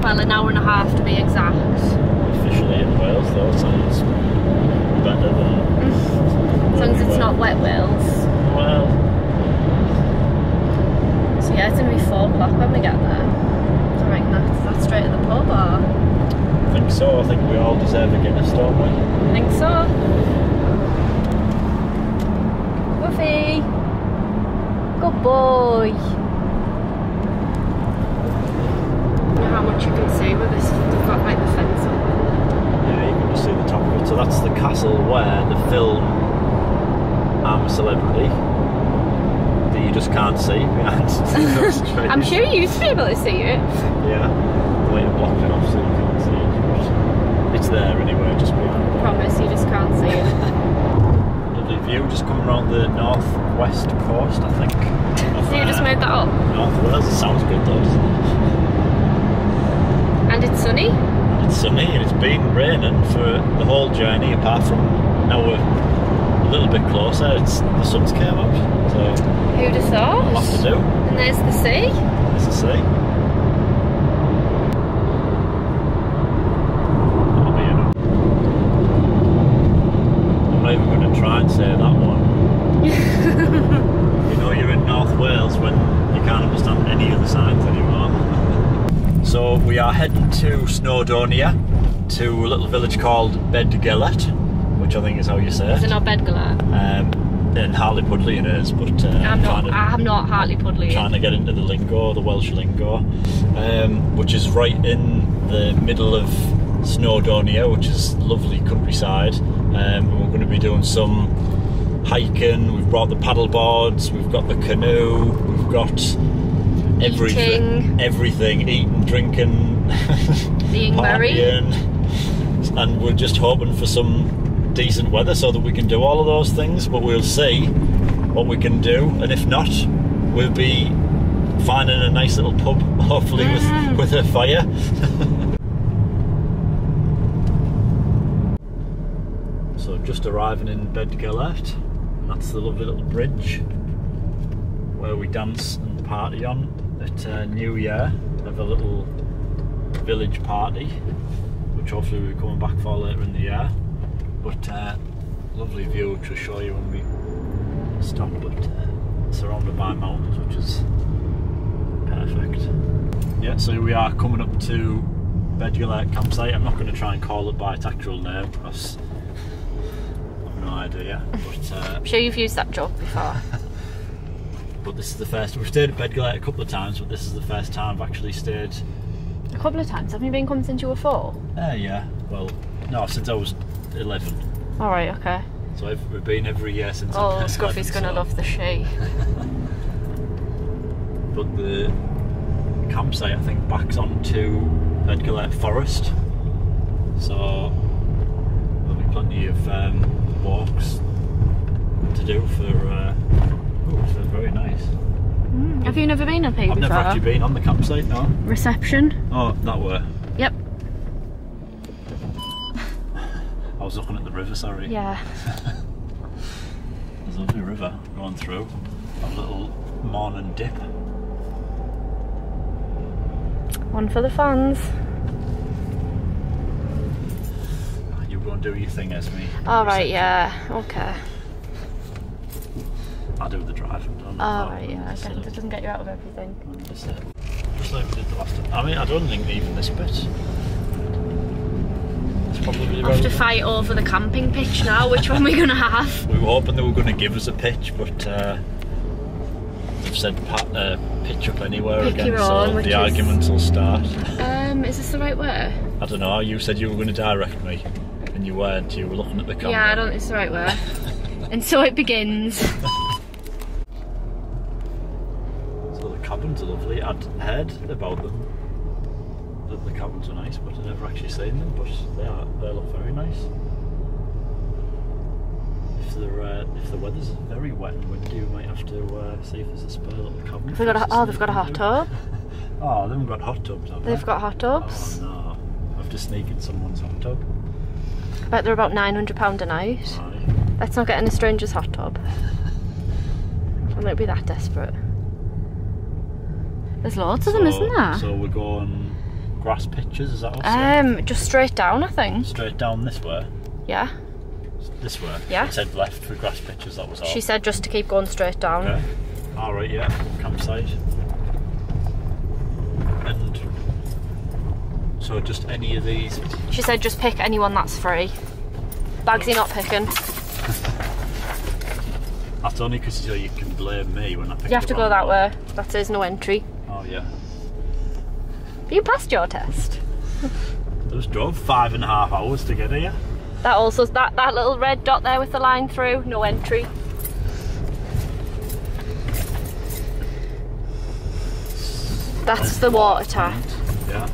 Well, an hour and a half to be exact. Officially in Wales though, it sounds better than... As long as it's not wet Wales. Well... So yeah, it's going to be 4 o'clock when we get there. So I reckon that's straight to the pub, or? I think so. I think we all deserve a Guinness, don't we? I think so. Woofy! Good boy! You know how much you can see with this? They've got like the fence up. Yeah, you can just see the top of it. So that's the castle where the film I'm a Celebrity that you just can't see behind. I'm sure you used to be able to see it. Yeah, the way to block it off so you can't see it. But it's there anyway, just behind. I promise, you just can't see it. Lovely view, just coming around the northwest coast, I think. So you just made that up? North Wales, it sounds good though, doesn't it? And it's sunny? It's sunny and it's been raining for the whole journey, apart from now we're a little bit closer, the sun's came up, so... Who'd have thought? A lot to do. And there's the sea. There's the sea. That'll be enough. I'm not even going to try and say that one. You know you're in North Wales when you can't understand any of the signs anymore. So we are heading to Snowdonia, to a little village called Bedgelert, which I think is how you say it. Is it not Bedgelert? In Hartlepool it is, but I'm not Hartlepool. Trying to get into the lingo, the Welsh lingo, which is right in the middle of Snowdonia, which is lovely countryside. We're going to be doing some hiking. We've brought the paddle boards, we've got the canoe, we've got everything, eating, drinking, being merry, and we're just hoping for some decent weather so that we can do all of those things, but we'll see what we can do, and if not, we'll be finding a nice little pub, hopefully with a fire. So just arriving in Bedgelert, and that's the lovely little bridge where we dance and party on at New Year. We have a little village party, which hopefully we'll be coming back for later in the year. But lovely view to show you when we stop, but surrounded by mountains, which is perfect. Yeah, so we are coming up to Bedgelert campsite. I'm not going to try and call it by its actual name because I've no idea. But I'm sure you've used that joke before. But this is the first. We've stayed at Bedgelert a couple of times, but this is the first time I've actually stayed. A couple of times? Haven't you been coming since you were 4? Yeah. Well, no, since I was 11. Alright, okay. So we've been every year since. Oh, Scruffy's going to love the she. But the campsite, I think, backs onto Bedgelert Forest. So there'll be plenty of walks to do for. It's very nice. Have you never been up here before? I've never actually been on the campsite, no. Reception? Oh, that way. Yep. I was looking at the river, sorry. Yeah. There's a lovely river going through. A little morning dip. One for the fans. You go and do your thing, Esme. Alright, yeah. Okay. I do the driving. Alright, yeah. I guess it doesn't get you out of everything. Just like we did the last time. I mean, I don't think even this bit. We'll have to fight over the camping pitch now, which one we're going to have. We were hoping they were going to give us a pitch, but they've said pitch up anywhere Pick again, own, so the arguments will start. Is this the right way? I don't know, you said you were going to direct me, and you weren't, you were looking at the camera. Yeah, I don't think it's the right way. And so it begins. So the cabins are lovely. I'd heard about them, that the cabins are nice, but I've never actually seen them, but they look very nice. If the weather's very wet and windy, we might have to see if there's a spare little cabin. They've got a hot tub. Oh, they haven't got hot tubs, have they? They've got hot tubs. Oh no, I have to sneak in someone's hot tub. I bet they're about £900 a night. Aye. Let's not get in a stranger's hot tub. I might be that desperate. There's loads of them, isn't there? So we're going grass pitches, is that also? Just straight down, I think. Straight down this way? Yeah. This way? Yeah. It said left for grass pitches, that was all. She said just to keep going straight down. Okay. Alright, yeah, campsite. And so just any of these? She said just pick anyone that's free. Bagsy not picking. That's only because you can blame me when I pick. You have to go that way. That says no entry. Oh yeah. You passed your test. I just drove 5.5 hours to get here. That also, that little red dot there with the line through, no entry. That's the water tap. Yeah.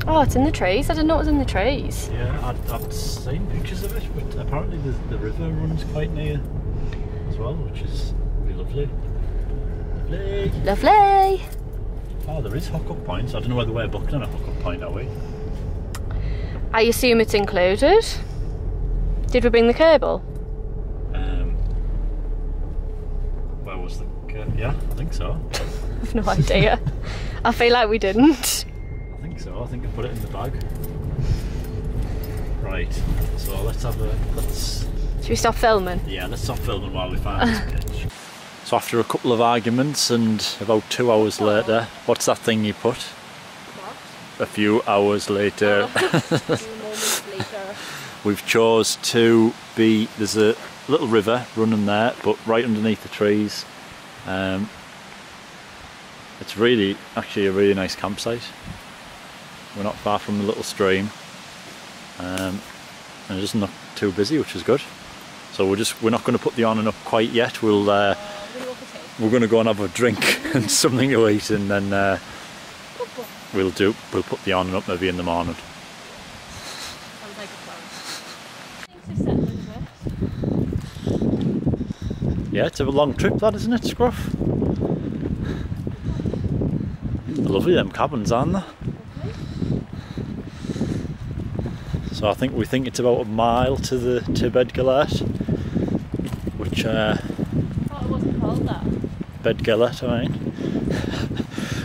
Oh, it's in the trees. I didn't know it was in the trees. Yeah, I've seen pictures of it, but apparently the river runs quite near as well, which is really lovely. Lovely. Lovely. Oh, there is hookup points. I don't know whether we're booking on a hookup point, are we? I assume it's included. Did we bring the cable? Where was the cable? Yeah, I think so. I've no idea. I feel like we didn't. I think so. I think I put it in the bag. Right. So let's have a Should we stop filming? Yeah, let's stop filming while we find this pitch. So after a couple of arguments and about 2 hours later, what's that thing you put? What? A few hours later. A few moments later. We've chose to be, there's a little river running there, but right underneath the trees. It's really, actually a really nice campsite. We're not far from the little stream. And it isn't not too busy, which is good. So we're not going to put the awning up quite yet. We're going to go and have a drink and something to eat, and then we'll put the awning up maybe in the morning. Sounds like a plan. Yeah, it's a long trip that, isn't it, Scruff? They're lovely, them cabins, aren't they? So we think it's about a mile to Bedgillette, which I thought it wasn't called that. Bedgillette, I mean,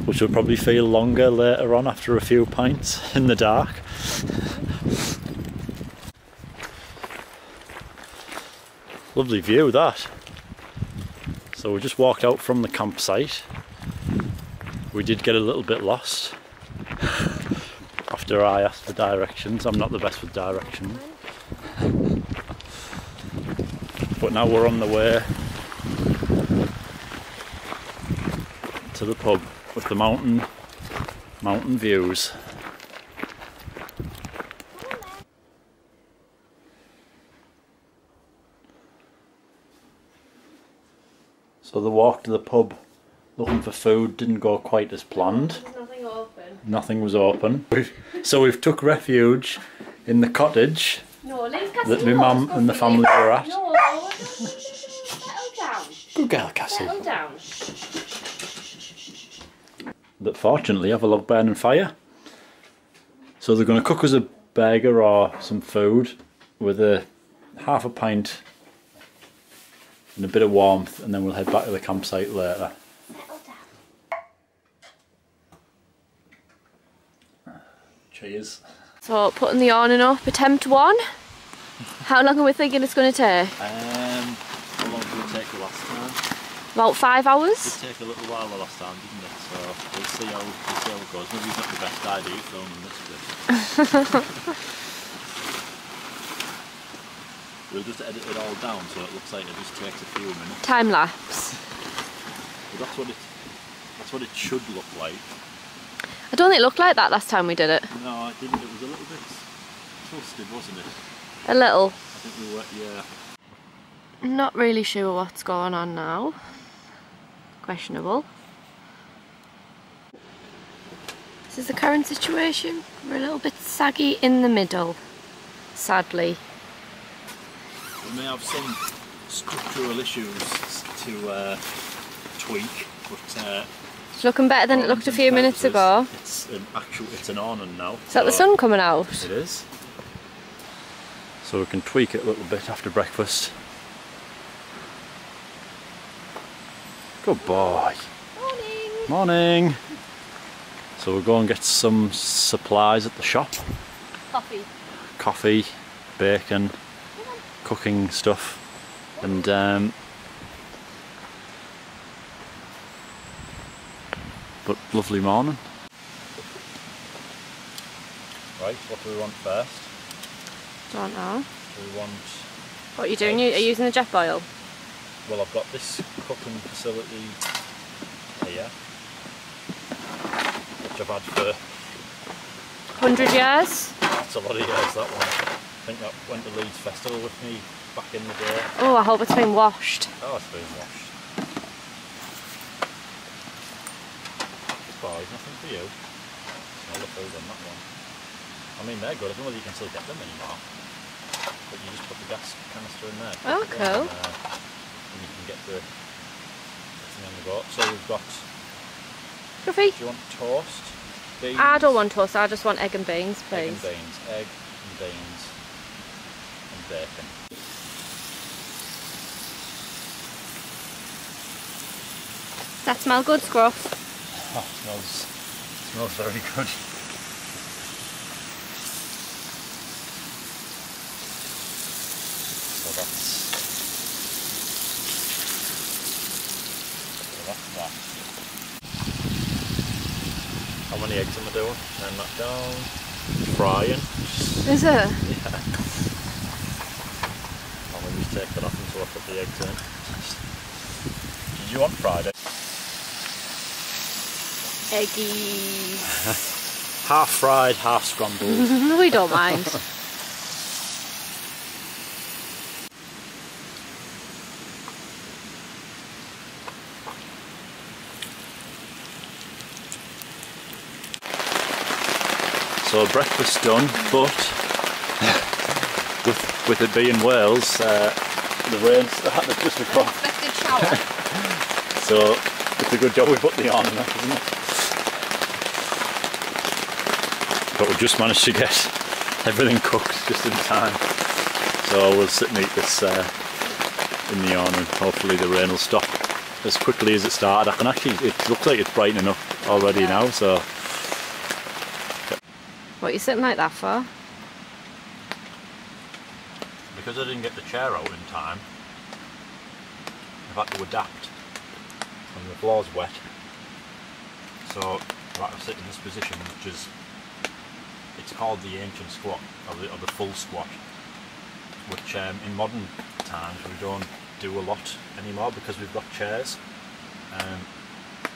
which will probably feel longer later on after a few pints in the dark. Lovely view, that. So we just walked out from the campsite. We did get a little bit lost after I asked for directions. I'm not the best with directions. But now we're on the way to the pub with the mountain views. So the walk to the pub looking for food didn't go quite as planned. There's nothing open. Nothing was open. So we've took refuge in the cottage that my mum and the family were at. No, settle down. Good girl, Cassie. Settle down. That fortunately have a log burning fire. So they're going to cook us a burger or some food with a half a pint and a bit of warmth, and then we'll head back to the campsite later. Cheers. So putting the awning up, attempt 1. How long are we thinking it's going to take? How long did it take the last time? About 5 hours? It did take a little while the last time, didn't it? So we'll see how it goes. Maybe it's not the best idea filming this bit. We'll just edit it all down so it looks like it just takes a few minutes. Time lapse. But that's what it should look like. I don't think it looked like that last time we did it. No, I didn't. It was a little bit twisted, wasn't it? A little. I think we were, yeah. I'm not really sure what's going on now. Questionable. This is the current situation. We're a little bit saggy in the middle, sadly. We may have some structural issues to tweak, but it's looking better than it looked a few minutes ago. It's an awning now. Is that the sun coming out? It is. So we can tweak it a little bit after breakfast. Good boy. Morning. Morning. So we'll go and get some supplies at the shop. Coffee, bacon, cooking stuff, and but lovely morning. Right, what do we want first? Don't know. Do we want... What are you doing? Are you using the jet boil? Well, I've got this cooking facility here, which I've had for 100 years? That's a lot of years, that one. I think that went to Leeds Festival with me back in the day. Oh, I hope it's been washed. Oh, it's been washed. Boys, nothing for you. Smell the food on that one. I mean, they're good. I don't know whether you can still get them anymore. But you just put the gas canister in there. Oh, cool. And you can get the thing on the go. So we've got... Coffee? Do you want toast? Beans? I don't want toast, I just want egg and beans, please. Egg and beans. Egg and beans. And bacon. Does that smell good, Scruff? Oh, it smells very good. So that's that. How many eggs am I doing? Turn that down. Frying. Is it? Yeah. I'll just take that off until I put the eggs in. Did you want fried eggs? Eggy. Half fried, half scrambled. We don't mind. So breakfast done, but with it being Wales, the rain started just before. Unexpected shower. So it's a good job we put the awning up, isn't it? But we just managed to get everything cooked just in time. So we'll sit and eat this in the awning. Hopefully the rain will stop as quickly as it started. I can actually, it looks like it's brightening up already now, so. What are you sitting like that for? Because I didn't get the chair out in time, I've had to adapt. And the floor's wet. So I've had to sit in this position, which is, it's called the ancient squat, or the full squat, which in modern times we don't do a lot anymore because we've got chairs.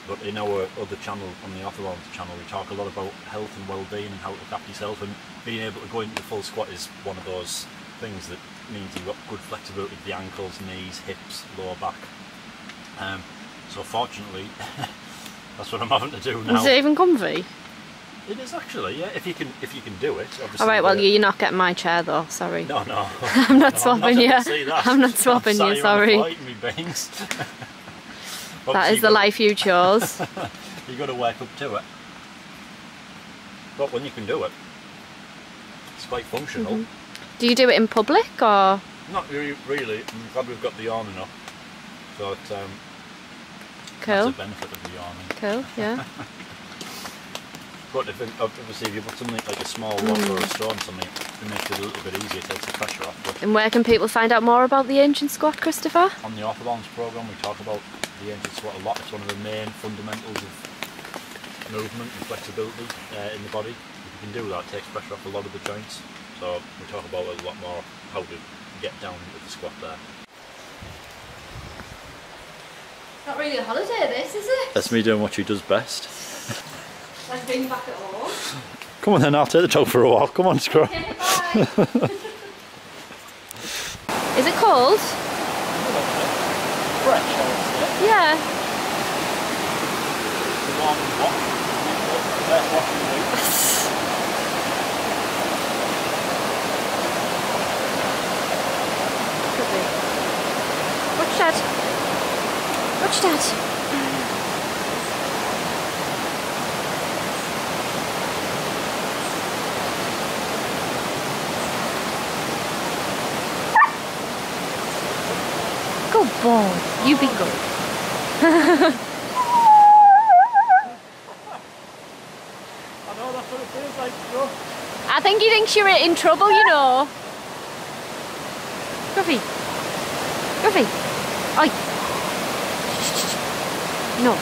But in our other channel, on the Awning channel, we talk a lot about health and well-being and how to look after yourself, and being able to go into the full squat is one of those things that means you've got good flexibility with the ankles, knees, hips, lower back. So fortunately, that's what I'm having to do now. Is it even comfy? It is actually, yeah. If you can do it. Obviously. All right. Well, you're not getting my chair though. Sorry. No. I'm not swapping you. I'm not swapping you. Sorry. Me beans. That is the life you chose. You got to work up to it. But when you can do it, it's quite functional. Mm-hmm. Do you do it in public or? Not really. I'm glad we've got the awning up. So it's, cool. That's a benefit of the awning. Cool. Yeah. But obviously if you put something like a small rock or a stone, something, it makes it a little bit easier, it takes the pressure off. But and where can people find out more about the ancient squat, Christopher? on the Awning programme we talk about the ancient squat a lot. It's one of the main fundamentals of movement and flexibility in the body. If you can do that, it takes pressure off a lot of the joints. So we talk about it a lot more, how to get down with the squat there. Not really a holiday, this, is it? That's me doing what she does best. Like being back at home. Come on then, I'll take the dog for a walk. Come on, Scrub. Okay, bye. Is it cold? Fresh, I would say. Yeah. Warm and hot. Best washing week. Could be. Watch Dad. Watch Dad. Good boy. You be good. I think he thinks you're in trouble, you know. Gruffy. Gruffy. Oi. No.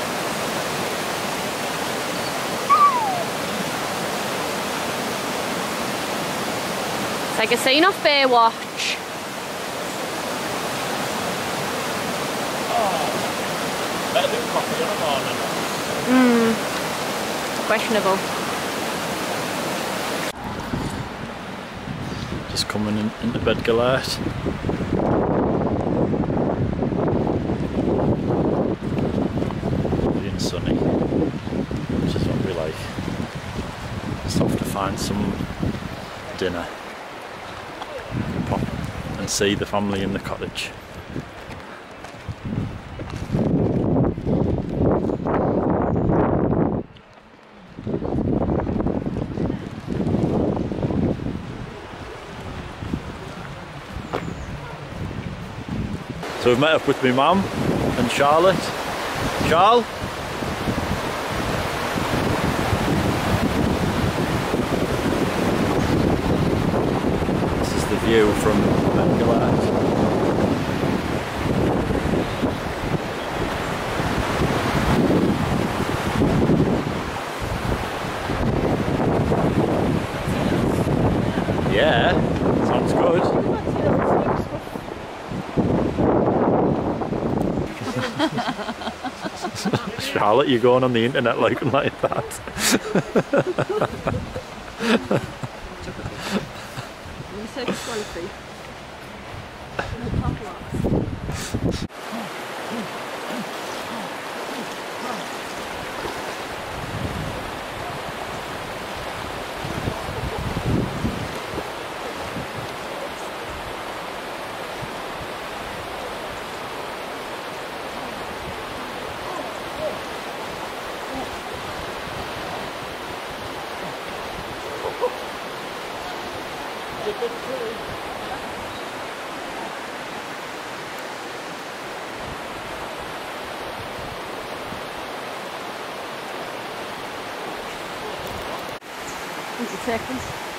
It's like a scene off Baywatch. Better do coffee in the morning. Questionable. Just coming into Bedgillette. Lovely and sunny, which is what we like. Just off to find some dinner. Pop and see the family in the cottage. So we've met up with my mum and Charlotte. Charl? This is the view from Bedgillette. Yeah, sounds good. Charlotte, you're going on the internet like that. Seconds.